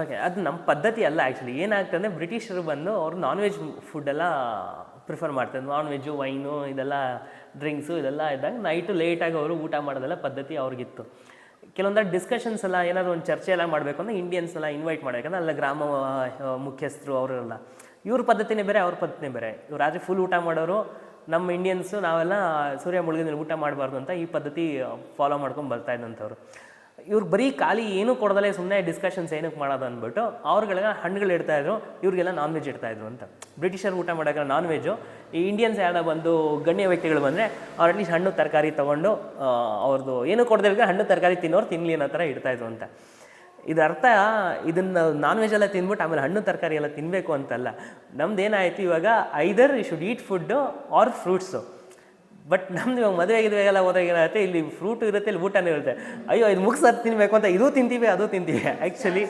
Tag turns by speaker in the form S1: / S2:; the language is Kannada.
S1: ಓಕೆ, ಅದು ನಮ್ಮ ಪದ್ಧತಿ ಅಲ್ಲ ಆ್ಯಕ್ಚುಲಿ. ಏನಾಗ್ತದೆ ಅಂದರೆ ಬ್ರಿಟಿಷರು ಬಂದು ಅವರು ನಾನ್ ವೆಜ್ ಫುಡ್ಡೆಲ್ಲ ಪ್ರಿಫರ್ ಮಾಡ್ತಾರೆ. ನಾನ್ ವೆಜ್ಜು, ವೈನು, ಇದೆಲ್ಲ ಡ್ರಿಂಕ್ಸು ಇದೆಲ್ಲ ಇದ್ದಾಗ ನೈಟು ಲೇಟಾಗಿ ಅವರು ಊಟ ಮಾಡೋದೆಲ್ಲ ಪದ್ಧತಿ ಅವ್ರಿಗಿತ್ತು. ಕೆಲವೊಂದು ಡಿಸ್ಕಷನ್ಸ್ ಎಲ್ಲ ಏನಾದರೂ ಒಂದು ಚರ್ಚೆ ಎಲ್ಲ ಮಾಡಬೇಕು ಅಂದರೆ ಇಂಡಿಯನ್ಸ್ ಎಲ್ಲ ಇನ್ವೈಟ್ ಮಾಡಬೇಕಂದ್ರೆ ಅಲ್ಲ ಗ್ರಾಮ ಮುಖ್ಯಸ್ಥರು ಅವರೆಲ್ಲ, ಇವ್ರ ಪದ್ಧತಿನೇ ಬೇರೆ, ಅವ್ರ ಪದ್ಧತಿನೇ ಬೇರೆ. ಇವ್ರು ರಾತ್ರಿ ಫುಲ್ ಊಟ ಮಾಡೋರು, ನಮ್ಮ ಇಂಡಿಯನ್ಸು ನಾವೆಲ್ಲ ಸೂರ್ಯ ಮುಳುಗಿದ ಊಟ ಮಾಡಬಾರ್ದು ಅಂತ ಈ ಪದ್ಧತಿ ಫಾಲೋ ಮಾಡ್ಕೊಂಡು ಬರ್ತಾ ಇದ್ದಂಥವ್ರು. ಇವ್ರು ಬರೀ ಖಾಲಿ ಏನೂ ಕೊಡದಲ್ಲೇ ಸುಮ್ಮನೆ ಡಿಸ್ಕಷನ್ಸ್ ಏನಕ್ಕೆ ಮಾಡೋದು ಅಂದ್ಬಿಟ್ಟು ಅವ್ರಿಗೆಲ್ಲ ಹಣ್ಣುಗಳು ಇಡ್ತಾಯಿದ್ರು, ಇವ್ರಿಗೆಲ್ಲ ನಾನ್ ವೆಜ್ ಇಡ್ತಾಯಿದ್ರು ಅಂತ. ಬ್ರಿಟಿಷರು ಊಟ ಮಾಡೋಕೆ ನಾನ್ ವೆಜ್ಜು, ಈ ಇಂಡಿಯನ್ಸ್ ಯಾರೋ ಬಂದು ಗಣ್ಯ ವ್ಯಕ್ತಿಗಳು ಬಂದರೆ ಅವ್ರು ಅಟ್ಲೀಸ್ಟ್ ಹಣ್ಣು ತರಕಾರಿ ತೊಗೊಂಡು ಅವ್ರದ್ದು ಏನೂ ಕೊಡದೇ ಹಣ್ಣು ತರಕಾರಿ ತಿನ್ನೋರು ತಿನ್ನಲಿ ಅನ್ನೋ ಥರ ಇಡ್ತಾಯಿದ್ರು ಅಂತ. ಇದು ಅರ್ಥ ಇದನ್ನು ನಾನ್ ವೆಜ್ ಎಲ್ಲ ತಿಂದ್ಬಿಟ್ಟು ಆಮೇಲೆ ಹಣ್ಣು ತರಕಾರಿ ಎಲ್ಲ ತಿನ್ನಬೇಕು ಅಂತಲ್ಲ. ನಮ್ದು ಏನಾಯಿತು ಇವಾಗ either you should eat food or fruits. But ನಮ್ದು ಇವಾಗ ಮದುವೆ ಆಗಿದ್ವಾಗೆಲ್ಲ ಹೋದಾಗ ಏನಾಗುತ್ತೆ, ಇಲ್ಲಿ ಫ್ರೂಟು ಇರುತ್ತೆ, ಇಲ್ಲಿ ಊಟನೂ ಇರುತ್ತೆ. ಅಯ್ಯೋ ಇದು ಮುಗಿಸ್ ಅದು ತಿನ್ನಬೇಕು ಅಂತ ಇದು ತಿಂತೀವಿ ಅದು ತಿಂತೀವಿ. ಆ್ಯಕ್ಚುಲಿ